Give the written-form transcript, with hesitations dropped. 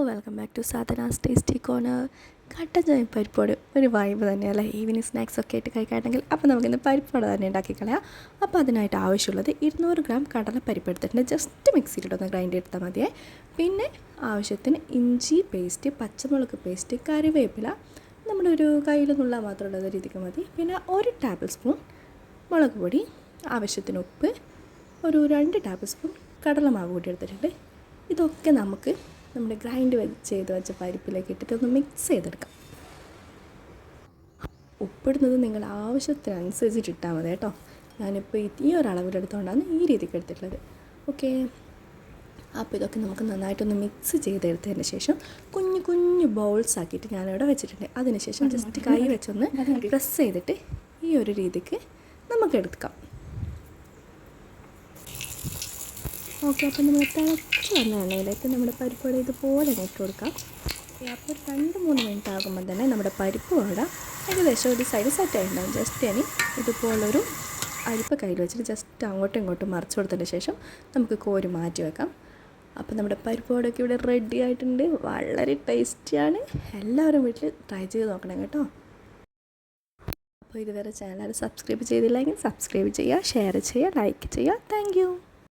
Welcome back to Sadhana's tasty corner. കട്ടൻ ചായ പരിപ്പോട് ഒരു വൈബ് തന്നെയല്ലേ ഈവനിങ് സ്നാക്സൊക്കെ ആയിട്ട് കഴിക്കുകയാണെങ്കിൽ. അപ്പോൾ നമുക്കിന്ന് പരിപ്പോട് തന്നെ ഉണ്ടാക്കിക്കളയാം. അപ്പോൾ അതിനായിട്ട് ആവശ്യമുള്ളത് 200 ഗ്രാം കടലപ്പരിപ്പ് എടുത്തിട്ടുണ്ട്. ജസ്റ്റ് മിക്സിയിലിട്ടൊന്ന് ഗ്രൈൻഡ് എടുത്താൽ മതിയേ. പിന്നെ ആവശ്യത്തിന് ഇഞ്ചി പേസ്റ്റ്, പച്ചമുളക് പേസ്റ്റ്, കറിവേപ്പില നമ്മുടെ ഒരു കയ്യിൽ നുള്ളാൻ മാത്രമുള്ള രീതിക്ക് മതി. പിന്നെ 1 ടേബിൾ സ്പൂൺ മുളക് പൊടി, ആവശ്യത്തിന് ഉപ്പ്, ഒരു 2 ടേബിൾ സ്പൂൺ കടലമാവ് കൂടി എടുത്തിട്ടുണ്ട്. ഇതൊക്കെ നമുക്ക് നമ്മുടെ ഗ്രൈൻഡ് ചെയ്ത് വെച്ച പരിപ്പിലേക്ക് ഇട്ടിട്ട് ഒന്ന് മിക്സ് ചെയ്തെടുക്കാം. ഉപ്പിടുന്നത് നിങ്ങൾ ആവശ്യത്തിനനുസരിച്ചിട്ട് ഇട്ടാൽ മതി കേട്ടോ. ഞാനിപ്പോൾ ഈ ഒരളവിലെടുത്തുകൊണ്ടാണ് ഈ രീതിക്ക് എടുത്തിട്ടുള്ളത്. ഓക്കെ, അപ്പോൾ ഇതൊക്കെ നമുക്ക് നന്നായിട്ടൊന്ന് മിക്സ് ചെയ്തെടുത്തതിന് ശേഷം കുഞ്ഞു കുഞ്ഞു ബൗൾസ് ആക്കിയിട്ട് ഞാനിവിടെ വെച്ചിട്ടുണ്ട്. അതിനുശേഷം ജസ്റ്റ് കൈ വെച്ചൊന്ന് പ്രസ് ചെയ്തിട്ട് ഈ ഒരു രീതിക്ക് നമുക്ക് എടുക്കാം. ഓക്കെ, അപ്പോൾ നമ്മൾ തിളച്ച് വന്ന എണ്ണയിലേക്ക് നമ്മുടെ പരിപ്പോടെ ഇതുപോലെ ഇട്ട് കൊടുക്കാം. അപ്പോൾ 2-3 മിനിറ്റ് ആകുമ്പോൾ തന്നെ നമ്മുടെ പരിപ്പ് വട ഏകദേശം ഒരു സൈഡ് സെറ്റായിട്ടുണ്ടാകും. ജസ്റ്റ് ഇനി ഇതുപോലൊരു അരിപ്പ കയ്യിൽ വെച്ചിട്ട് ജസ്റ്റ് അങ്ങോട്ടും ഇങ്ങോട്ടും മറിച്ച് കൊടുത്തതിന് ശേഷം നമുക്ക് കോരി മാറ്റി വെക്കാം. അപ്പോൾ നമ്മുടെ പരിപ്പ് വടയൊക്കെ ഇവിടെ റെഡി ആയിട്ടുണ്ട്. വളരെ ടേസ്റ്റിയാണ്. എല്ലാവരും വീട്ടിൽ ട്രൈ ചെയ്ത് നോക്കണം കേട്ടോ. അപ്പോൾ ഇതുവരെ ചാനൽ സബ്സ്ക്രൈബ് ചെയ്തില്ലെങ്കിൽ സബ്സ്ക്രൈബ് ചെയ്യുക, ഷെയർ ചെയ്യുക, ലൈക്ക് ചെയ്യുക. താങ്ക്